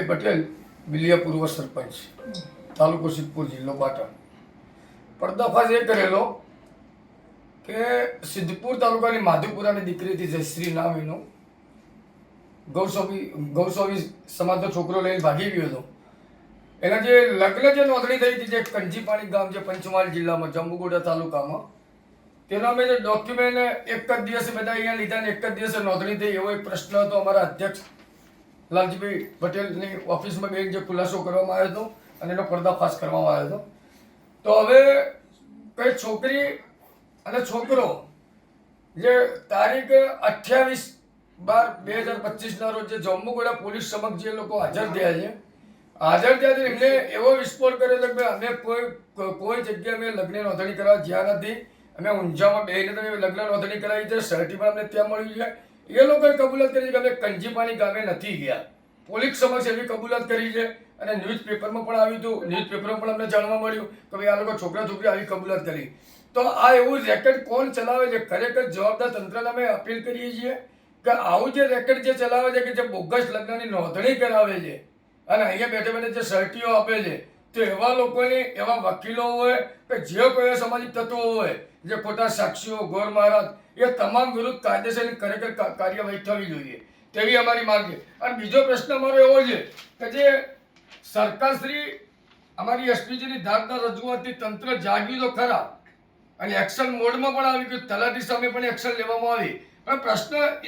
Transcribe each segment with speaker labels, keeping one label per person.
Speaker 1: અમૃતભાઈ પટેલ, બિલિયા પૂર્વ સરપંચ, તાલુકો સિદ્ધપુર, જિલ્લો પાટણ. પર્દાફાશ એ કરેલો કે સિદ્ધપુર તાલુકાની માધુપુરાની દીકરીથી જયશ્રી નામ એનું ગૌસ્વામી સમાજનો છોકરો લઈને ભાગી ગયો હતો. એના જે લગ્ન જે નોંધણી થઈ હતી, જે કંજીપાણી ગામ, જે પંચમહાલ જિલ્લામાં, જંબુગોડા તાલુકામાં, તેનો અમે જે ડોક્યુમેન્ટ એક જ દિવસે બધા અહીંયા લીધા ને એક જ દિવસે નોંધણી થઈ, એવો એક પ્રશ્ન હતો અમારા અધ્યક્ષ લાલજીભાઈ પટેલની ઓફિસમાં બેન જે ખુલાસો કરવામાં આવ્યો હતો અને એનો પર્દાફાશ કરવામાં આવ્યો હતો. તો હવે કઈ છોકરી અને છોકરો જે તારીખ 28/12/2025 રોજ જે જંબુગોડા પોલીસ સમક્ષ જે લોકો હાજર થયા છે, એમને એવો વિસ્ફોટ કર્યો હતો કે અમે કોઈ જગ્યાએ અમે લગ્ન નોંધણી કરવા જ્યાં નથી. અમે ઊંઝામાં બેહીને તમે લગ્ન નોંધણી કરાવી છે, સર્ટી પણ અમને ત્યાં મળ્યું છે. એ લોકોએ કબૂલાત કરી છે કે અમે કંજીપાણી ગામે નથી ગયા. પોલીસ સમક્ષ એવી કબૂલાત કરી છે અને ન્યૂઝપેપરમાં પણ આવ્યું હતું. ન્યૂઝપેપરમાં પણ અમને જાણવા મળ્યું કે ભાઈ આ લોકો છોકરા છોકરી આવી કબૂલાત કરી. તો આ એવું રેકેટ કોણ ચલાવે છે? ખરેખર જવાબદાર તંત્રને અમે અપીલ કરીએ છીએ કે આવું જે રેકેટ જે ચલાવે છે, કે જે બોગસ લગ્નની નોંધણી કરાવે છે અને અહીંયા બેઠે બેઠે જે સર્ટીઓ આપે છે, તો એવા લોકોની, એવા વકીલો હોય કે જે કોઈ સામાજિક તત્વો હોય, જે ખોટા સાક્ષીઓ, ગોર મહારાજ, એ તમામ વિરુદ્ધ કાયદેસરની ખરેખર કાર્યવાહી થવી જોઈએ તેવી અમારી માંગ છે. અને બીજો પ્રશ્ન અમારો એવો છે કે જે સરકારશ્રી અમારી એસપીજીની ધારદાર રજૂઆતથી તંત્ર જાગ્યું તો ખરા અને એક્શન મોડમાં પણ આવી ગયું, તલાટી સામે પણ એક્શન લેવામાં આવી. પણ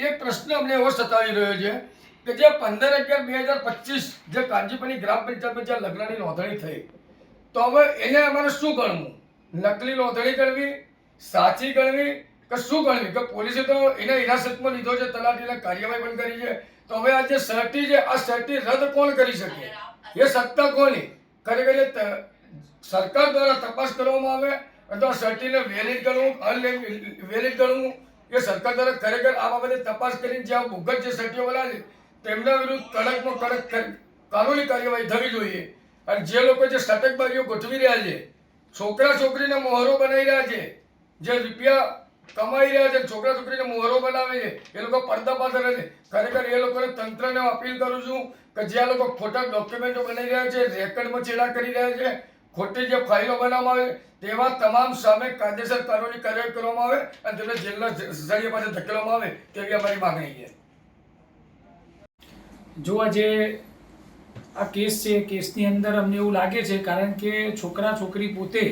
Speaker 1: એક પ્રશ્ન અમને એવો સતાવી રહ્યો છે કે જે 15/11/2025 જે કાંજીપાણી ગ્રામ પંચાયતમાં જ્યાં લગ્નની નોંધણી થઈ, તો હવે એને અમારે શું ગણવું? નકલી નોંધણી ગણવી, સાચી ગણવી કે શું ગણવી? કે પોલીસે તો એને હિરાસતમાં લીધો છે, તલાટીને કાર્યવાહી પણ કરી છે. તો હવે આ જે સર્ટી છે, આ સર્ટી રદ કોણ કરી શકે? એ સત્તા કોની? ખરેખર સરકાર દ્વારા તપાસ કરવામાં આવે અથવા સર્ટીને વેલિડ ગણવું, અનવેલિડ ગણવું, એ સરકાર દ્વારા ખરેખર આ બાબતે તપાસ કરીને જે આ બોગસ જે સર્ટીઓ વાળા છે તેમના વિરુદ્ધ કડકમાં કડક કાનૂની કાર્યવાહી થવી જોઈએ. અને જે લોકો જે સટકબારીઓ ગોઠવી રહ્યા છે, છોકરા છોકરીને મોહરો બનાવી રહ્યા છે, જે રૂપિયા કમાઈ રહ્યા છે, છોકરા છોકરીને મોહરો બનાવે છે, એ લોકો પર્દાફાશ કરે છે. ખરેખર એ લોકોને તંત્રને અપીલ કરું છું કે જે આ લોકો ખોટા ડોક્યુમેન્ટો બનાવી રહ્યા છે, રેકર્ડમાં ચેડા કરી રહ્યા છે, ખોટી જે ફાઇલો બનાવવામાં આવે, તેવા તમામ સામે કાયદેસર કાનૂની કાર્યવાહી કરવામાં આવે અને તેમને જેલના સળિયા પાસે ધકેલવામાં આવે તેવી અમારી માંગણી છે.
Speaker 2: જો આજે આ કેસ છે, કેસની અંદર અમને એવું લાગે છે, કારણ કે છોકરા છોકરી પોતે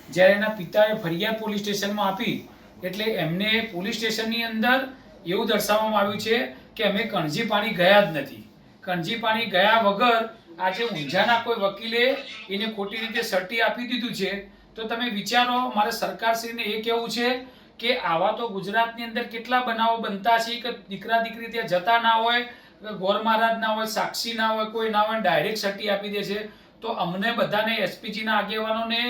Speaker 2: જ્યારે એના પિતાએ ફરિયાદ પોલીસ સ્ટેશનમાં આપી, એટલે એમને પોલીસ સ્ટેશનની અંદર એવું દર્શાવવામાં આવ્યું છે કે અમે કંજીપાણી ગયા જ નથી. કંજીપાણી ગયા વગર આજે ઊંઝાના કોઈ વકીલે એને ખોટી રીતે સર્ટી આપી દીધું છે. તો તમે વિચારો, મારે સરકારશ્રીને એ કહેવું છે કે આવા તો ગુજરાતની અંદર કેટલા બનાવો બનતા છે કે દીકરા દીકરી ત્યાં જતા ના હોય, ગોર મહારાજ ના હોય, સાક્ષી ના હોય, કોઈ ના હોય, ડાયરેક્ટ સર્ટી આપી દે છે. તો અમને બધાને, એસપીજીના આગેવાનોને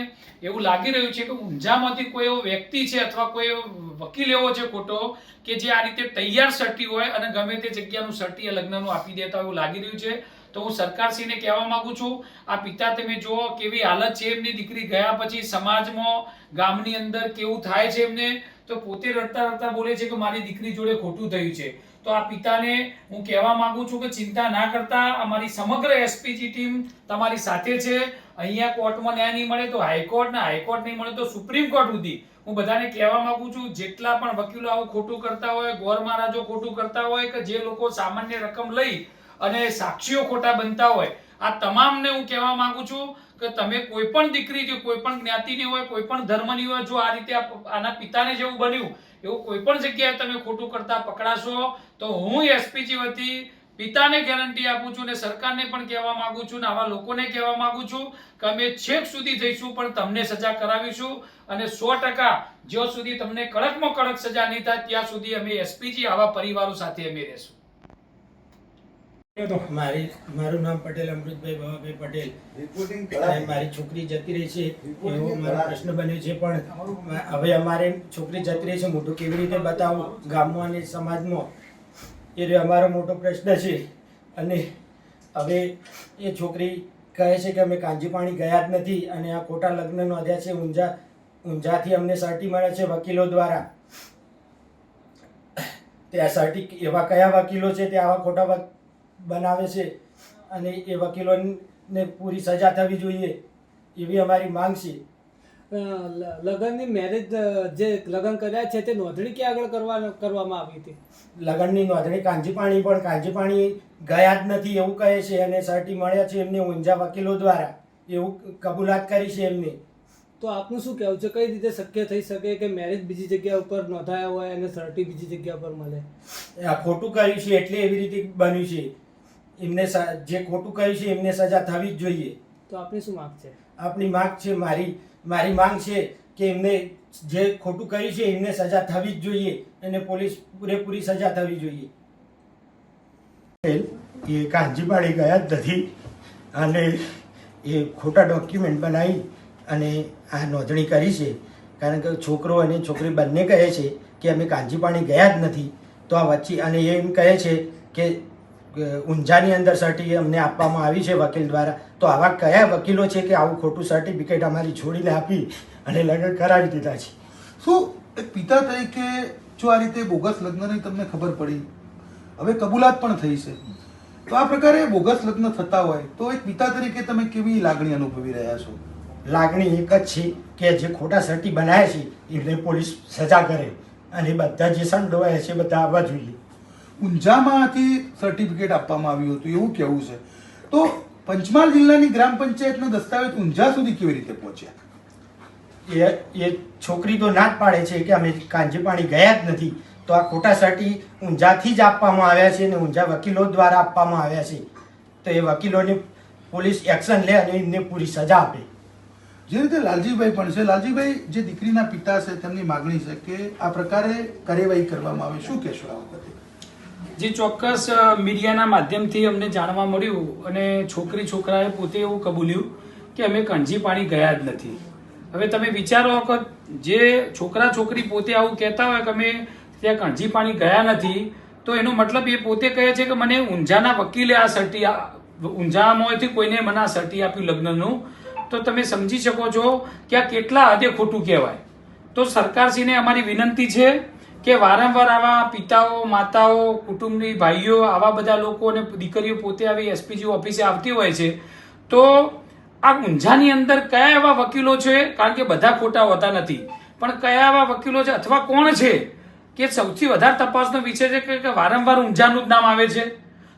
Speaker 2: એવું લાગી રહ્યું છે કે ઊંઝામાંથી કોઈ એવો વ્યક્તિ છે અથવા કોઈ એવો વકીલ એવો છે ખોટો કે જે આ રીતે તૈયાર સર્ટી હોય અને ગમે તે જગ્યાનું સર્ટી લગ્નનું આપી દેતા એવું લાગી રહ્યું છે. તો હું સરકારશ્રીને કહેવા માંગુ છું, આ પિતા તમે જુઓ કેવી હાલત છે એમની દીકરી ગયા પછી, સમાજમાં, ગામની અંદર કેવું થાય છે એમને. તો પોતે રડતા રડતા બોલે છે કે મારી દીકરી જોડે ખોટું થયું છે. તો આ પિતાને હું કહેવા માંગુ છું કે ચિંતા ના કરતા, અમારી સમગ્ર એસપીજી ટીમ તમારી સાથે છે. અહીંયા કોર્ટમાં ન્યાય નહીં મળે તો હાઈકોર્ટ, ને હાઈકોર્ટ નહીં મળે તો સુપ્રીમ કોર્ટ સુધી હું બધાને કહેવા માંગુ છું, જેટલા પણ વકીલો આવું ખોટું કરતા હોય, ગોર મહારાજો ખોટું કરતા હોય, કે જે લોકો સામાન્ય રકમ લઈ અને સાક્ષીઓ ખોટા બનતા હોય, આ તમામને હું કહેવા માંગુ છું કે તમે કોઈ પણ દીકરી, જો કોઈ પણ જ્ઞાતિની હોય, કોઈ પણ ધર્મની હોય, જો આ રીતે આના પિતાને જેવું બન્યું એવું કોઈ પણ જગ્યાએ તમે ખોટું કરતા પકડાશો તો હું એસપીજી વતી પિતાને ગેરંટી આપું છું, ને સરકારને પણ કહેવા માંગુ છું, ને આવા લોકોને કહેવા માંગુ છું કે અમે છેક સુધી જઈશું પણ તમને સજા કરાવીશું. અને 100% જ્યાં સુધી તમને કડકમાં કડક સજા નહીં થાય ત્યાં સુધી અમે એસપીજી આવા પરિવારો સાથે અમે રહેશું.
Speaker 3: મારું નામ પટેલ અમૃતભાઈ ભવાભાઈ પટેલ. અને મારી છોકરી જતી રહી છે એવો મારો પ્રશ્ન બન્યો છે. પણ હવે અમારે છોકરી જતી રહી છે, મોટું કેવી રીતે બતાવું ગામમાં અને સમાજમાં, એ અમારો મોટો પ્રશ્ન છે. અને હવે એ છોકરી કહે છે કે અમે કાંજીપાણી ગયા જ નથી અને આ ખોટા લગ્ન નોંધ્યા છે. ઊંઝાથી અમને સર્ટી મળે છે વકીલો દ્વારા. તે આ સર્ટી એવા કયા વકીલો છે તે આવા ખોટા બનાવે છે અને એ વકીલોને પૂરી સજા થવી જોઈએ એવી અમારી માંગ છે.
Speaker 4: લગ્નની મેરેજ જે લગ્ન કર્યા છે તે નોંધણી ક્યાં આગળ કરવામાં આવી હતી?
Speaker 3: લગ્નની નોંધણી કાંજીપાણી, પણ કાંજીપાણી ગયા જ નથી એવું કહે છે અને સર્ટી મળ્યા છે એમને ઊંઝા વકીલો દ્વારા એવું કબૂલાત કરી છે એમને.
Speaker 4: તો આપનું શું કહેવું છે, કઈ રીતે શક્ય થઈ શકે કે મેરેજ બીજી જગ્યા ઉપર નોંધાયા હોય અને સર્ટી બીજી જગ્યા પર મળે?
Speaker 3: આ ખોટું કર્યું છે એટલે એવી રીતે બન્યું છે. એમને જે ખોટું કર્યું છે એમને સજા થવી જ જોઈએ.
Speaker 4: તો આપની શું માંગ છે?
Speaker 3: આપણી માંગ છે, મારી માંગ છે કે એમને જે ખોટું કર્યું છે એમને સજા થવી જ જોઈએ અને પોલીસ પૂરેપૂરી સજા થવી જોઈએ. એ કાંજીપાડી ગયા જ નથી અને એ ખોટા ડોક્યુમેન્ટ બનાવી અને આ નોંધણી કરી છે. કારણ કે છોકરો અને છોકરી બંને કહે છે કે અમે કાંજીપાણી ગયા જ નથી. તો આ વચ્ચે અને એ એમ કહે છે કે ઊંઝાની અંદર સર્ટી અમને આપવામાં આવી છે વકીલ દ્વારા. તો આવા કયા વકીલો છે કે આવું ખોટું સર્ટિફિકેટ અમારી છોડીને આપી અને લગ્ન કરાવી દીધા છે?
Speaker 5: શું એક પિતા તરીકે જો આ રીતે બોગસ લગ્નની તમને ખબર પડી, હવે કબૂલાત પણ થઈ છે, તો આ પ્રકારે બોગસ લગ્ન થતા હોય તો એક પિતા તરીકે તમે કેવી લાગણી અનુભવી રહ્યા છો?
Speaker 3: લાગણી એક જ છે કે જે ખોટા સર્ટી બનાવ્યા છે એમને પોલીસ સજા કરે અને બધા જે સંડોવાયા છે બધા આવવા જોઈએ.
Speaker 5: ઊંઝામાંથી સર્ટિફિકેટ આપવામાં આવ્યું હતું એવું કહેવું છે, તો પંચમહાલ જિલ્લાની ગ્રામ પંચાયતનો દસ્તાવેજ ઊંઝા સુધી કેવી રીતે પહોંચ્યા?
Speaker 3: એ છોકરી તો ના જ પાડે છે કે અમે કાંજીપાણી ગયા જ નથી. તો આ ખોટા સર્ટી ઊંઝાથી જ આપવામાં આવ્યા છે અને ઊંઝા વકીલો દ્વારા આપવામાં આવ્યા છે. તો એ વકીલોને પોલીસ એક્શન લે અને એમને પૂરી સજા આપે.
Speaker 5: જે રીતે લાલજીભાઈ પણ છે, લાલજીભાઈ જે દીકરીના પિતા છે તેમની માગણી છે કે આ પ્રકારે કાર્યવાહી કરવામાં આવે, શું કહેશો આ વખતે?
Speaker 2: જે ચોક્કસ મીડિયાના માધ્યમથી અમને જાણવા મળ્યું અને છોકરી છોકરાએ પોતે એવું કબૂલ્યું કે અમે કાંજીપાણી ગયા જ નથી. હવે તમે વિચારો કે જે છોકરા છોકરી પોતે આવું કહેતા હોય કે અમે ત્યાં કાંજીપાણી ગયા નથી, તો એનો મતલબ એ પોતે કહે છે કે મને ઊંઝાના વકીલે આ સર્ટી, ઊંઝામાંથી કોઈને મને આ સર્ટી આપ્યું લગ્નનું. તો તમે સમજી શકો છો કે આ કેટલા હદે ખોટું કહેવાય. તો સરકારશ્રીને અમારી વિનંતી છે કે વારંવાર આવા પિતાઓ, માતાઓ, કુટુંબની ભાઈઓ, આવા બધા લોકો અને દીકરીઓ પોતે આવી એસપીજી ઓફિસે આવતી હોય છે, તો આ ઊંઝાની અંદર કયા એવા વકીલો છે, કારણ કે બધા ખોટા હોતા નથી, પણ કયા એવા વકીલો છે અથવા કોણ છે કે સૌથી વધારે તપાસનો વિષય છે કે વારંવાર ઊંઝાનું જ નામ આવે છે.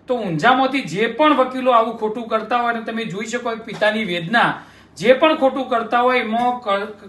Speaker 2: તો ઊંઝામાંથી જે પણ વકીલો આવું ખોટું કરતા હોય અને તમે જોઈ શકો પિતાની વેદના, જે પણ ખોટું કરતા હોય એમાં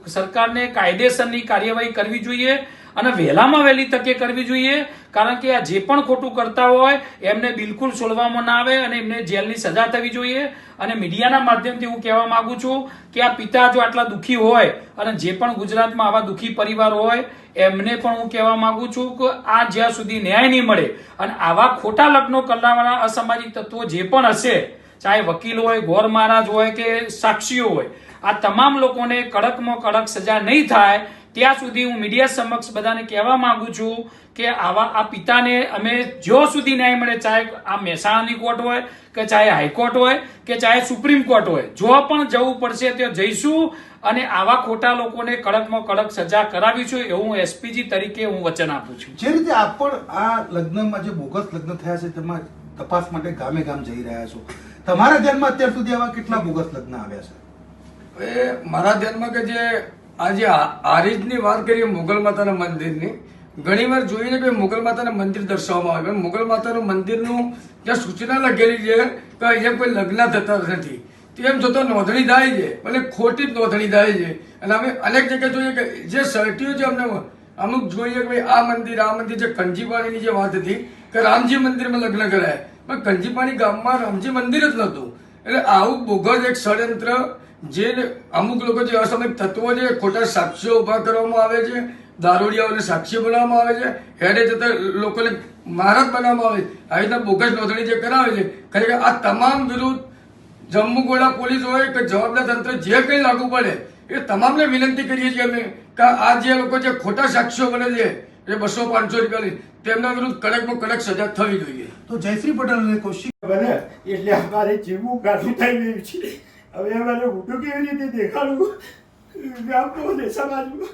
Speaker 2: સરકારને કાયદેસરની કાર્યવાહી કરવી જોઈએ અને વહેલામાં વહેલી તકે કરવી જોઈએ. કારણ કે આ જે પણ ખોટું કરતા હોય એમને બિલકુલ છોડવામાં ના આવે અને એમને જેલની સજા થવી જોઈએ. અને મીડિયાના માધ્યમથી હું કહેવા માંગુ છું કે આ પિતા જો આટલા દુઃખી હોય અને જે પણ ગુજરાતમાં આવા દુઃખી પરિવાર હોય એમને પણ હું કહેવા માંગુ છું કે આ જ્યાં સુધી ન્યાય નહીં મળે અને આવા ખોટા લગ્નો કરનારા અસામાજિક તત્વો જે પણ હશે, ચાહે વકીલ હોય, ગોર મહારાજ હોય કે સાક્ષીઓ હોય, આ તમામ લોકોને કડકમાં કડક સજા નહીં થાય ત્યાં સુધી હું મીડિયા સમક્ષ બધાને કહેવા માંગુ છું કે આવા આ પિતાને અમે જ્યાં સુધી ન્યાય મળે, ચાહે આ મહેસાણાની કોર્ટ હોય કે ચાહે હાઈકોર્ટ હોય કે ચાહે સુપ્રીમ કોર્ટ હોય, જો પણ જવું પડશે ત્યાં જઈશું અને આવા ખોટા લોકોને કડકમાં કડક સજા કરાવીશું એવું એસપીજી તરીકે હું વચન આપું છું.
Speaker 5: જે રીતે આપ પણ આ લગ્નમાં જે બોગસ લગ્ન થયા છે તેમાં તપાસ માટે ગામે ગામ જઈ રહ્યા છો, તમારા ધ્યાનમાં અત્યાર સુધી આવા કેટલા બોગસ લગ્ન આવ્યા છે?
Speaker 1: એ મારા ધ્યાનમાં કે જે આજે આરીજની વાત કરીએ મુગલ માતાના મંદિરની, ઘણી વાર જોઈને કે મુગલ માતાના મંદિર દર્શાવવામાં આવે, મુગલ માતાનું મંદિરનું જ્યાં સૂચના લખેલી છે કે અહીંયા કોઈ લગ્ન થતા નથી, તેમ છતાં નોંધણી થાય છે, ભલે ખોટી જ નોંધણી થાય છે. અને અમે અનેક જગ્યાએ જોઈએ કે જે સર્ટીઓ છે અમને અમુક જોઈએ કે ભાઈ આ મંદિર જે કંજીપાણીની જે વાત હતી કે રામજી મંદિરમાં લગ્ન કરાય, પણ કંજીપાણી ગામમાં રામજી મંદિર જ નહોતું. એટલે આવું બોગસ એક ષડયંત્ર જે અમુક લોકો જે અસામાજિક તત્વો છે ખોટા સાક્ષીઓ ઉભા કરવામાં આવે છે, દારૂડિયાઓને સાક્ષી બનાવવામાં આવે છે, હેડે જતા લોકોને મહારાજ બનાવવામાં આવે છે, આવી રીતના બોગસ નોંધણી જે કરાવે છે. ખરેખર આ તમામ વિરુદ્ધ જમ્મુ ગોળા પોલીસ હોય કે જવાબદાર તંત્ર જે કંઈ લાગુ પડે એ તમામને વિનંતી કરીએ છીએ અમે કે આ જે લોકો જે ખોટા સાક્ષીઓ બને છે એ 200-500 રૂપિયાની, તેમના વિરુદ્ધ કડકમાં કડક સજા થવી જોઈએ.
Speaker 5: તો જયશ્રી પટેલ અને કૌશિક
Speaker 3: બને એટલે અમારે જીવવું ગાઢું થઈ ગયું છે. હવે અમારે ઊંધું કેવી રીતે દેખાડવું ગામમાં અને સમાજમાં,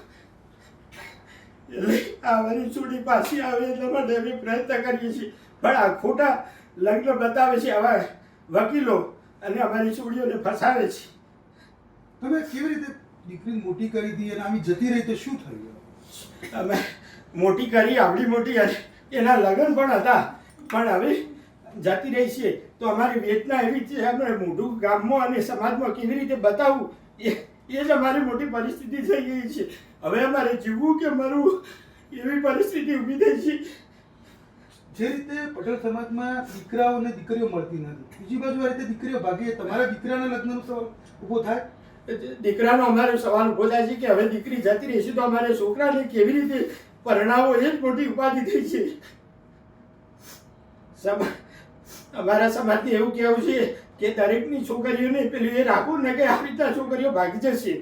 Speaker 3: એટલે આ મારી છોડી પાછી આવે એટલા માટે અમે પ્રયત્ન કરીએ છીએ. પણ આ ખોટા લગ્ન બતાવે છે, આવા વકીલો અને અમારી છોડીઓને ફસાવે છે.
Speaker 5: તમે કેવી રીતે દીકરીને મોટી કરી હતી અને આમી જતી રહી તો શું થયું?
Speaker 3: અમે મોટી કરી, આવડી મોટી, અને એના લગ્ન પણ હતા, પણ હવે જતી રહી છે. તો અમારી વેદના એવી છે, અમે મોઢું ગામમાં અને સમાજમાં કેવી રીતે બતાવવું એ જ અમારી મોટી પરિસ્થિતિ થઈ ગઈ છે. હવે અમારે જીવવું કે મરવું એવી પરિસ્થિતિ ઊભી થઈ છે.
Speaker 5: જે રીતે પટેલ સમાજમાં દીકરાઓ અને દીકરીઓ મળતી નથી, બીજી બાજુ આ રીતે દીકરીઓ ભાગે, તમારા દીકરાના લગ્નનો સવાલ ઊભો થાય?
Speaker 3: દીકરાનો અમારો સવાલ ઊભો થાય છે કે હવે દીકરી જતી રહેશે તો અમારે છોકરાને કેવી રીતે પરણાવો એ જ મોટી ઉપાધિ થઈ છે. અમારા સમાજને એવું કહેવું છે કે દરેકની છોકરીઓને પેલું એ રાખવું ને કે આ રીતના છોકરીઓ ભાગી જશે.